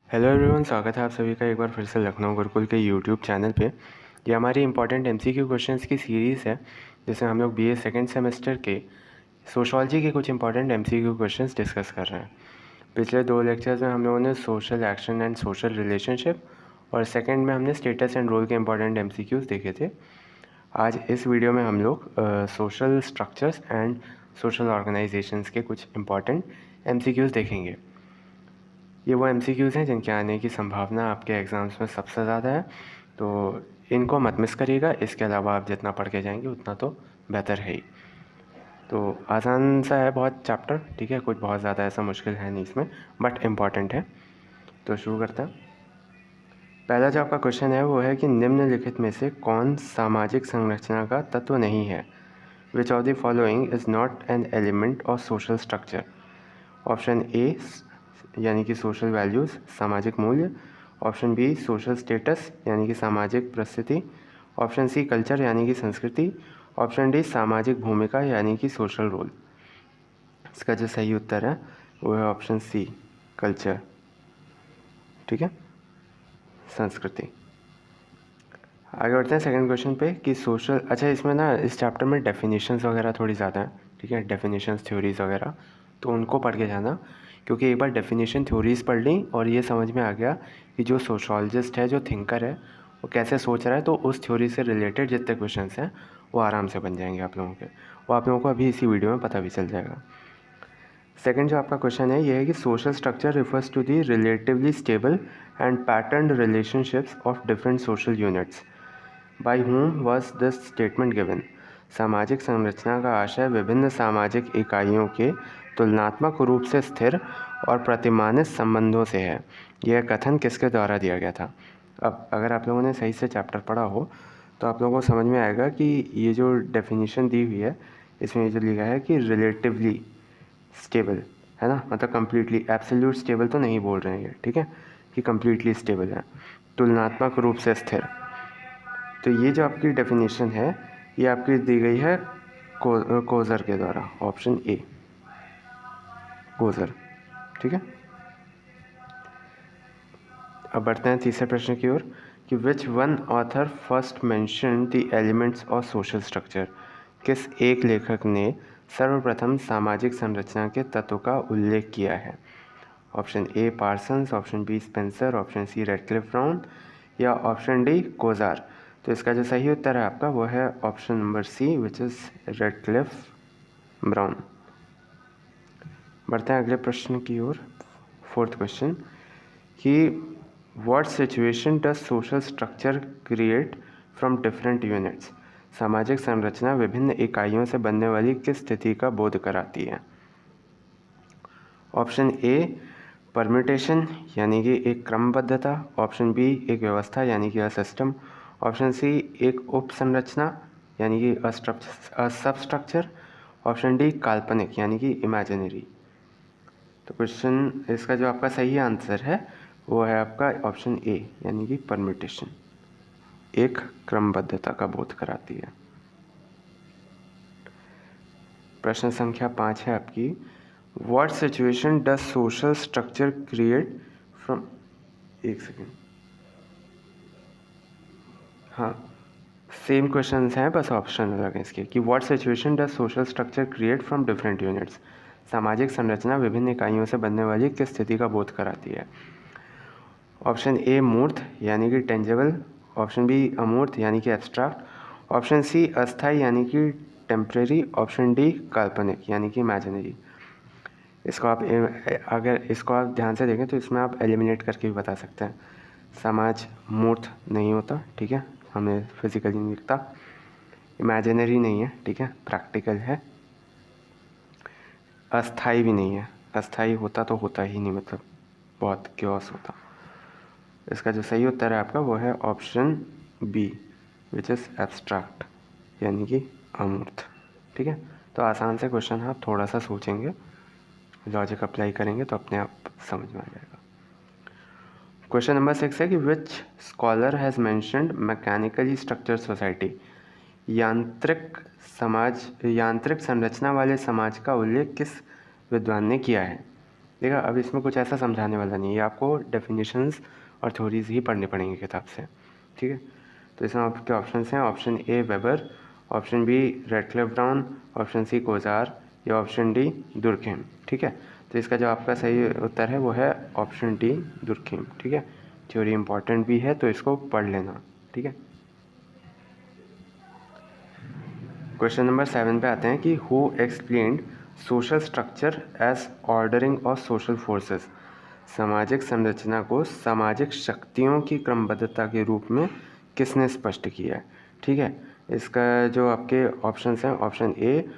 Hello everyone, स्वागत है आप सभी का एक बार फिर से लखनऊ गुरुकुल के यूट्यूब चैनल पे। ये हमारी इंपॉर्टेंट एमसीक्यू क्वेश्चंस की सीरीज़ है जिसमें हम लोग बीए सेकेंड सेमेस्टर के सोशोलॉजी के कुछ इंपॉर्टेंट एमसीक्यू क्वेश्चंस डिस्कस कर रहे हैं। पिछले 2 लेक्चर्स में हम लोगों ने social action and social relationship और सेकेंड में हमने स्टेटस एंड रोल के इंपॉर्टेंट एमसीक्यूज़ देखे थे। आज इस वीडियो में हम लोग social structures and social organisations के कुछ इंपॉर्टेंट एमसीक्यूज़ देखेंगे। ये वो एमसीक्यूज़ हैं जिनके आने की संभावना आपके एग्ज़ाम्स में सबसे ज़्यादा है, तो इनको मत मिस करिएगा। इसके अलावा आप जितना पढ़ के जाएंगे उतना तो बेहतर है ही। तो आसान सा है बहुत चैप्टर, ठीक है, कुछ बहुत ज़्यादा ऐसा मुश्किल है नहीं इसमें, बट इम्पॉर्टेंट है। तो शुरू करते हैं। पहला जो आपका क्वेश्चन है वो है कि निम्नलिखित में से कौन सामाजिक संरचना का तत्व नहीं है? Which of the following is not an element of social structure? Option A यानी कि सोशल वैल्यूज़, सामाजिक मूल्य। ऑप्शन बी सोशल स्टेटस यानी कि सामाजिक परिस्थिति। ऑप्शन सी कल्चर यानी कि संस्कृति। ऑप्शन डी सामाजिक भूमिका यानी कि सोशल रोल। इसका जो सही उत्तर है वो है ऑप्शन सी, कल्चर, ठीक है, संस्कृति। आगे बढ़ते हैं सेकंड क्वेश्चन पे कि सोशल, अच्छा इसमें ना इस चैप्टर में डेफिनेशंस वगैरह थोड़ी ज़्यादा हैं, ठीक है, डेफिनेशंस थ्योरीज़ वगैरह, तो उनको पढ़ के जाना, क्योंकि एक बार डेफिनेशन थ्योरीज़ पढ़ ली और ये समझ में आ गया कि जो सोशोलॉजिस्ट है, जो थिंकर है, वो कैसे सोच रहा है, तो उस थ्योरी से रिलेटेड जितने क्वेश्चन हैं वो आराम से बन जाएंगे आप लोगों के। वो आप लोगों को अभी इसी वीडियो में पता भी चल जाएगा। सेकंड जो आपका क्वेश्चन है ये है कि social structure refers to the relatively stable and pattern relationships of different social units. By whom was this statement given? सामाजिक संरचना का आशय विभिन्न सामाजिक इकाइयों के तुलनात्मक रूप से स्थिर और प्रतिमानित संबंधों से है। यह कथन किसके द्वारा दिया गया था? अब अगर आप लोगों ने सही से चैप्टर पढ़ा हो तो आप लोगों को समझ में आएगा कि ये जो डेफिनेशन दी हुई है इसमें ये जो लिखा है कि रिलेटिवली स्टेबल है ना, मतलब कम्प्लीटली एब्सोल्यूट स्टेबल तो नहीं बोल रहे हैं ये, ठीक है, कि कम्प्लीटली स्टेबल है, तुलनात्मक रूप से स्थिर। तो ये जो आपकी डेफिनेशन है ये आपकी दी गई है कोज़र के द्वारा, ऑप्शन ए, कोज़र, ठीक है। अब बढ़ते हैं तीसरे प्रश्न की ओर कि which one author first mention the elements of social structure? किस एक लेखक ने सर्वप्रथम सामाजिक संरचना के तत्व का उल्लेख किया है? Option A Parsons, option B Spencer, option C Radcliffe Brown या ऑप्शन डी कोज़ार। तो इसका जो सही उत्तर है आपका वो है option number C, which is Radcliffe Brown. बढ़ते हैं अगले प्रश्न की ओर, फोर्थ क्वेश्चन कि what situation does social structure create from different units? सामाजिक संरचना विभिन्न इकाइयों से बनने वाली किस स्थिति का बोध कराती है? ऑप्शन ए परम्यूटेशन यानी कि एक क्रमबद्धता। ऑप्शन बी एक व्यवस्था यानी कि अ सिस्टम। ऑप्शन सी एक उप संरचना यानी कि अ सब स्ट्रक्चर। ऑप्शन डी काल्पनिक यानी कि इमेजिनरी। तो क्वेश्चन इसका जो आपका सही आंसर है वो है आपका ऑप्शन ए यानी कि परम्यूटेशन, एक क्रमबद्धता का बोध कराती है। प्रश्न संख्या 5 है आपकी, what situation does social structure create from, एक सेकेंड, हाँ सेम क्वेश्चन हैं बस ऑप्शन अलग है इसके, कि what situation does social structure create from different units? सामाजिक संरचना विभिन्न इकाइयों से बनने वाली किस स्थिति का बोध कराती है? ऑप्शन ए मूर्त यानी कि टेंजेबल। ऑप्शन बी अमूर्त यानी कि एब्स्ट्रैक्ट। ऑप्शन सी अस्थाई यानी कि टेम्परेरी। ऑप्शन डी काल्पनिक यानी कि इमेजिनरी। इसको आप अगर इसको आप ध्यान से देखें तो इसमें आप एलिमिनेट करके भी बता सकते हैं। समाज मूर्त नहीं होता, ठीक है, हमें फिजिकली नहीं दिखता। इमेजिनरी नहीं है, ठीक है, प्रैक्टिकल है। अस्थाई भी नहीं है, अस्थाई होता तो होता ही नहीं, मतलब बहुत क्योस होता। इसका जो सही उत्तर है आपका वो है option B, which is abstract यानी कि अमूर्त, ठीक है। तो आसान से क्वेश्चन आप थोड़ा सा सोचेंगे, लॉजिक अप्लाई करेंगे तो अपने आप समझ में आ जाएगा। क्वेश्चन नंबर 6 है कि विच scholar has mentioned mechanically structure society? यांत्रिक संरचना वाले समाज का उल्लेख किस विद्वान ने किया है? देखा, अब इसमें कुछ ऐसा समझाने वाला नहीं है, आपको डेफिनेशंस और थ्योरीज ही पढ़नी पड़ेंगी किताब से, ठीक है। तो इसमें आपके ऑप्शन हैं, option A Weber, option B Radcliffe Brown, option C Coser या ऑप्शन डी दुर्खेम, ठीक है। तो इसका जो आपका सही उत्तर है वो है ऑप्शन डी दुर्खेम, ठीक है। थ्योरी इंपॉर्टेंट भी है तो इसको पढ़ लेना, ठीक है। क्वेश्चन नंबर 7 पे आते हैं कि who explained social structure as ordering of social forces. सामाजिक संरचना को सामाजिक शक्तियों की क्रमबद्धता के रूप में किसने स्पष्ट किया है, ठीक है। इसका जो आपके ऑप्शंस हैं, option A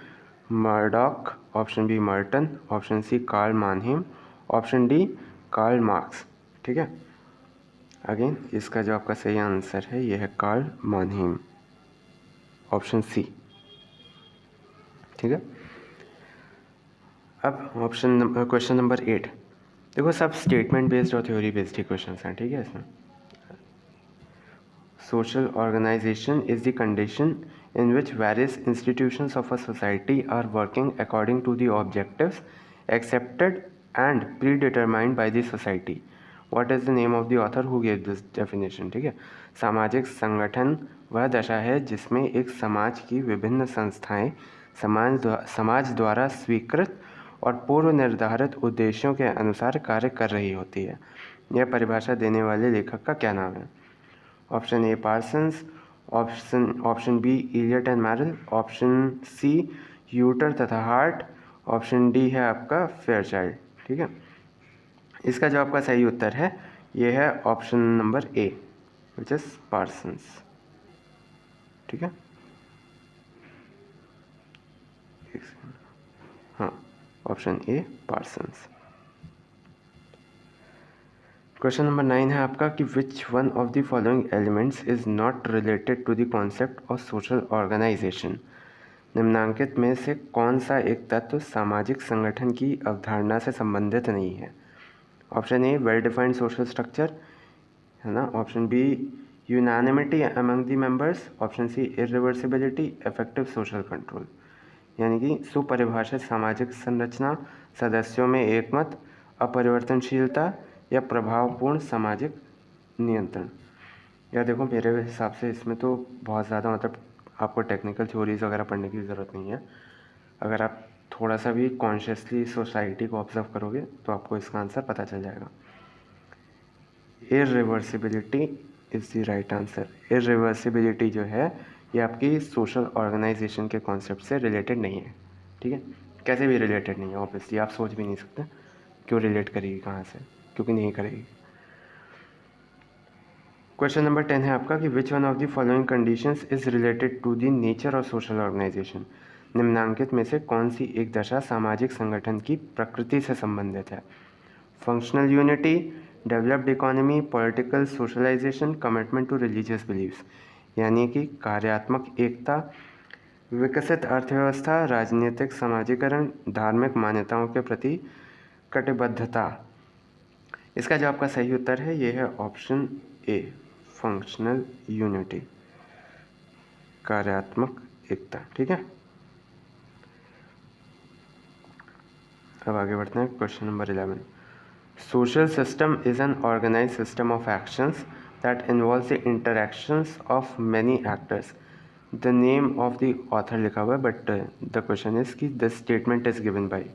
Murdock, option B Merton, option C Karl Mannheim, option D Karl Marx, ठीक है। अगेन इसका जो आपका सही आंसर है ये है कार्ल मानहीम, ऑप्शन सी, ठीक है। अब क्वेश्चन नंबर 8, देखो सब स्टेटमेंट बेस्ड और थ्योरी बेस्ड ही क्वेश्चन हैं, ठीक है। इसमें social organisation is the condition in which various institutions of a society are working according to the objectives accepted and predetermined by the society. What is the name of the author who gave this definition, ठीक है। सामाजिक संगठन वह दशा है जिसमें एक समाज की विभिन्न संस्थाएं समाज द्वारा स्वीकृत और पूर्व निर्धारित उद्देश्यों के अनुसार कार्य कर रही होती है। यह परिभाषा देने वाले लेखक का क्या नाम है? Option A Parsons, option B Elliott and Merrill, option C यूटर तथा हार्ट, ऑप्शन डी है आपका फेयरचाइल्ड, ठीक है। इसका जो आपका सही उत्तर है ये है option number A which is Parsons, ठीक है। हाँ, option A Parsons. Question number 9 है आपका कि which one of the following elements is not related to the concept of social organisation. निम्नांकित में से कौन सा एक तत्व सामाजिक संगठन की अवधारणा से संबंधित नहीं है? Option A well defined social structure, है ना, option B unanimity among the members, option C irreversibility, effective social control, यानी कि सुपरिभाषित सामाजिक संरचना, सदस्यों में एकमत, अपरिवर्तनशीलता या प्रभावपूर्ण सामाजिक नियंत्रण। या देखो मेरे हिसाब से इसमें तो बहुत ज़्यादा मतलब आपको टेक्निकल थ्योरीज वगैरह पढ़ने की ज़रूरत नहीं है। अगर आप थोड़ा सा भी कॉन्शियसली सोसाइटी को ऑब्जर्व करोगे तो आपको इसका आंसर पता चल जाएगा। Irreversibility is the right answer. Irreversibility जो है ये आपकी सोशल ऑर्गेनाइजेशन के कॉन्सेप्ट से रिलेटेड नहीं है, ठीक है। कैसे भी रिलेटेड नहीं है, ऑब्वियसली आप सोच भी नहीं सकते क्यों रिलेट करेगी, कहाँ से, क्योंकि नहीं करेगी। क्वेश्चन नंबर 10 है आपका कि which one of the following conditions is related to the nature of social organisation. निम्नांकित में से कौन सी एक दशा सामाजिक संगठन की प्रकृति से संबंधित है? Functional unity, developed economy, political socialisation, commitment to religious believes, यानी कि कार्यात्मक एकता, विकसित अर्थव्यवस्था, राजनीतिक समाजीकरण, धार्मिक मान्यताओं के प्रति कटिबद्धता। इसका जो आपका सही उत्तर है ये है ऑप्शन ए फंक्शनल यूनिटी, कार्यात्मक एकता, ठीक है। अब आगे बढ़ते हैं question number 11। Social system is an organised system of actions that involves the interactions of many actors. The name of the author लिखा हुआ है बट द क्वेश्चन इज कि this statement is given by.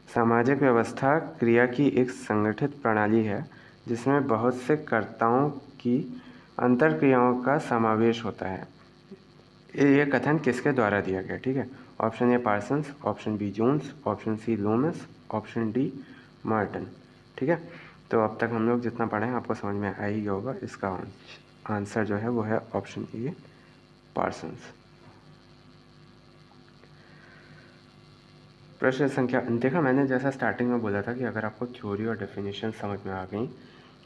सामाजिक व्यवस्था क्रिया की एक संगठित प्रणाली है जिसमें बहुत से कर्ताओं की अंतरक्रियाओं का समावेश होता है। ये कथन किसके द्वारा दिया गया, ठीक है। Option A Parsons, option B Jones, option C Loomis, option D Merton, ठीक है। तो अब तक हम लोग जितना पढ़े हैं आपको समझ में आ ही गया होगा। इसका आंसर जो है वो है ऑप्शन ए पार्सन्स। प्रश्न संख्या, देखा मैंने जैसा स्टार्टिंग में बोला था कि अगर आपको थ्योरी और डेफिनेशन समझ में आ गई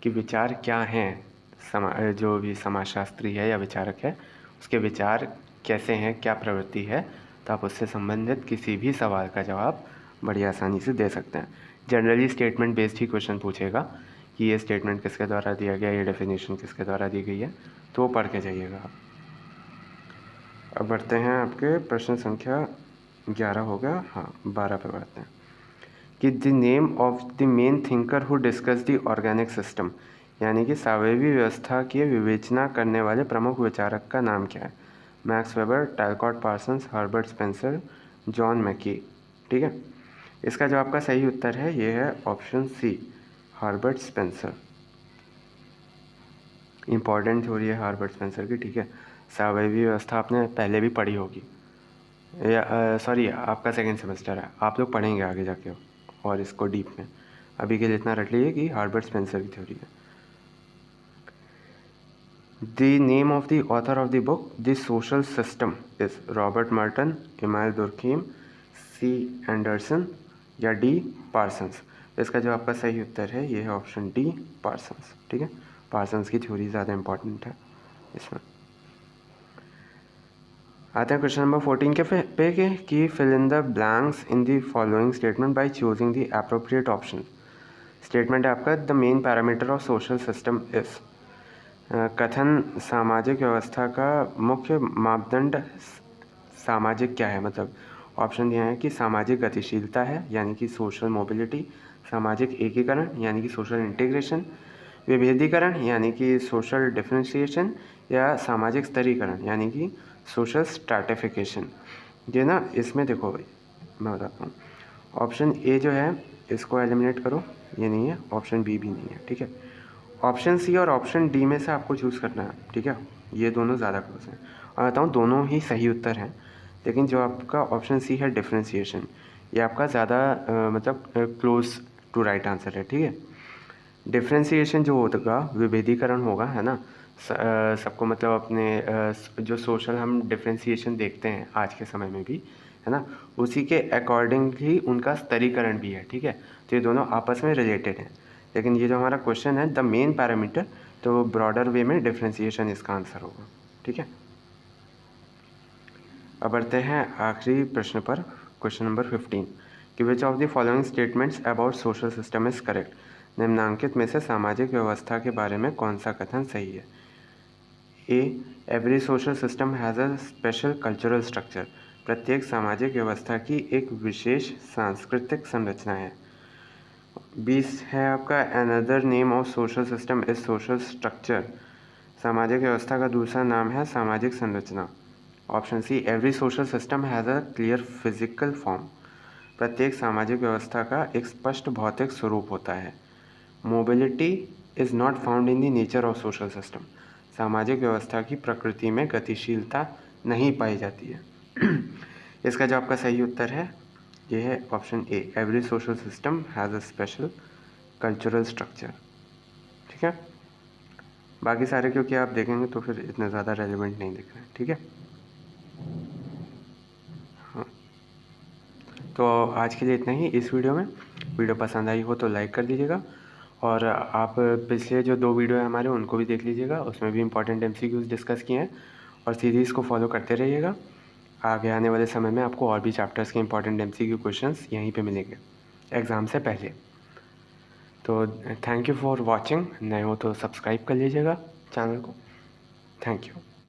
कि विचार क्या हैं, जो भी समाजशास्त्री है या विचारक है उसके विचार कैसे हैं, क्या प्रवृत्ति है, तो आप उससे संबंधित किसी भी सवाल का जवाब बड़ी आसानी से दे सकते हैं। जनरली स्टेटमेंट बेस्ड ही क्वेश्चन पूछेगा कि ये स्टेटमेंट किसके द्वारा दिया गया, ये डेफिनेशन किसके द्वारा दी गई है, तो पढ़ के जाइएगा आप। अब बढ़ते हैं आपके प्रश्न संख्या 11 हो गया, हाँ 12 पे बढ़ते हैं कि the name of the main thinker who discuss the organic system, यानी कि सावयवी व्यवस्था की विवेचना करने वाले प्रमुख विचारक का नाम क्या है? Max Weber, Talcott Parsons, Herbert Spencer, John Mackie. ठीक है, इसका जो आपका सही उत्तर है ये है option C, Herbert Spencer. Important theory है हर्बर्ट स्पेंसर की। ठीक है, सावयवी व्यवस्था आपने पहले भी पढ़ी होगी, या सॉरी आपका सेकेंड सेमेस्टर है, आप लोग पढ़ेंगे आगे जाके और इसको डीप में। अभी के लिए इतना रट लीजिए कि हर्बर्ट स्पेंसर की थ्योरी है। The name of the author of the book the social system is Robert Merton, Emile Durkheim, C Anderson या डी पार्सन्स। इसका जो आपका सही उत्तर है ये है ऑप्शन डी, पार्सन्स। ठीक है, पार्सन्स की थ्योरी ज़्यादा इंपॉर्टेंट है इसमें। आते हैं क्वेश्चन नंबर 14 के पे के कि fill in the blanks in the following statement by choosing the appropriate option. Statement है आपका the main parameter of social system is. कथन सामाजिक व्यवस्था का मुख्य मापदंड सामाजिक क्या है, मतलब ऑप्शन दिया है कि सामाजिक गतिशीलता है यानी कि सोशल मोबिलिटी, सामाजिक एकीकरण यानी कि सोशल इंटीग्रेशन, विभेदीकरण यानी कि सोशल डिफरेंशिएशन, या सामाजिक स्तरीकरण यानी कि सोशल स्ट्रैटिफिकेशन। ये ना इसमें देखो भाई मैं बताता हूँ, ऑप्शन ए जो है इसको एलिमिनेट करो, ये नहीं है, ऑप्शन बी भी नहीं है। ठीक है, ऑप्शन सी और ऑप्शन डी में से आपको चूज़ करना है। ठीक है, ये दोनों ज़्यादा क्लोज हैं और बताऊँ दोनों ही सही उत्तर हैं, लेकिन जो आपका ऑप्शन सी है डिफरेंशिएशन, ये आपका ज़्यादा मतलब क्लोज टू राइट आंसर है। ठीक है, डिफरेंशिएशन जो होगा विभेदीकरण होगा, है ना। सबको मतलब अपने जो सोशल हम डिफरेंशिएशन देखते हैं आज के समय में भी, है ना, उसी के अकॉर्डिंग ही उनका स्तरीकरण भी है। ठीक है, तो ये दोनों आपस में रिलेटेड हैं, लेकिन ये जो हमारा क्वेश्चन है द मेन पैरामीटर, तो ब्रॉडर वे में डिफरेंशिएशन इसका आंसर होगा। ठीक है, अब बढ़ते हैं आखिरी प्रश्न पर, क्वेश्चन नंबर 15 कि which of the following statements about social system is correct. निम्नांकित में से सामाजिक व्यवस्था के बारे में कौन सा कथन सही है? A, every social system has a special cultural structure. प्रत्येक सामाजिक व्यवस्था की एक विशेष सांस्कृतिक संरचना है। 20 है आपका another name of social system is social structure. सामाजिक व्यवस्था का दूसरा नाम है सामाजिक संरचना। Option C, every social system has a clear physical form. प्रत्येक सामाजिक व्यवस्था का एक स्पष्ट भौतिक स्वरूप होता है। Mobility is not found in the nature of social system. सामाजिक व्यवस्था की प्रकृति में गतिशीलता नहीं पाई जाती है। इसका जो आपका सही उत्तर है ये है option A, every social system has a special cultural structure. ठीक है, बाकी सारे क्योंकि आप देखेंगे तो फिर इतना ज़्यादा रेलिवेंट नहीं दिख रहे हैं। ठीक है, हाँ, तो आज के लिए इतना ही इस वीडियो में। वीडियो पसंद आई हो तो लाइक कर दीजिएगा, और आप पिछले जो 2 वीडियो हैं हमारे उनको भी देख लीजिएगा, उसमें भी इंपॉर्टेंट MCQs डिस्कस किए हैं, और सीरीज़ को फॉलो करते रहिएगा। आगे आने वाले समय में आपको और भी चैप्टर्स के इंपॉर्टेंट MCQ क्वेश्चंस यहीं पे मिलेंगे एग्ज़ाम से पहले। तो थैंक यू फॉर वॉचिंग। नए हो तो सब्सक्राइब कर लीजिएगा चैनल को। Thank you.